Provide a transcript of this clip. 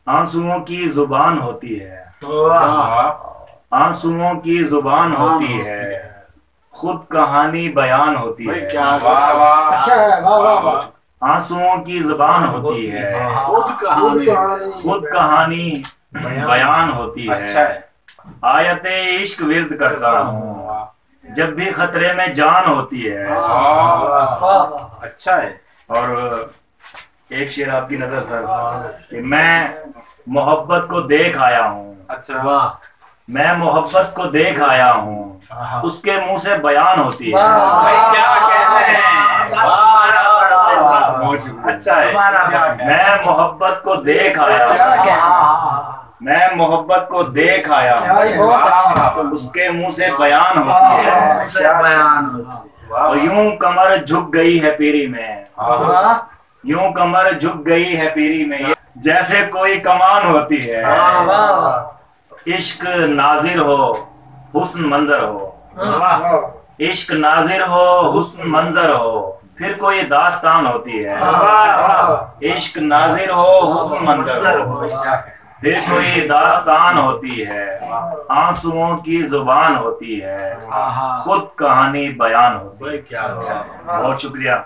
आंसुओं की जुबान होती है, वाह आंसुओं की जुबान होती है, खुद कहानी बयान होती भाई है। क्या वाह वाह अच्छा है, वाह वाह वाह। आंसुओं की जुबान होती है, खुद कहानी खुद कहानी बयान होती अच्छा है। है। आयते इश्क विर्द करता हूँ जब भी खतरे में जान होती है। वाह अच्छा है। और एक शेर आपकी नजर सर कि मैं मोहब्बत को देख आया हूँ, अच्छा वाह मैं मोहब्बत को देख आया हूँ, उसके मुंह से बयान होती है। भाई क्या कहते हैं, बहुत शुक्रिया। अच्छा है। क्या कहते हैं? मैं मोहब्बत को देख आया हूँ, मैं मोहब्बत को देख आया हूँ, बहुत अच्छा। उसके मुंह से बयान होती है। वाह, और यूं कमर झुक गई है पीरी में, यूं कमर झुक गई है पीरी में, जैसे कोई कमान होती है। इश्क नाजिर हो हुस्न मंजर हो, इश्क नाजिर हो हुस्न मंजर हो, फिर कोई दास्तान होती है। इश्क नाजिर हो हुस्न मंजर हो, फिर कोई दास्तान होती है। आंसुओं की जुबान होती है, खुद कहानी बयान होती है। भाई क्या बहुत शुक्रिया।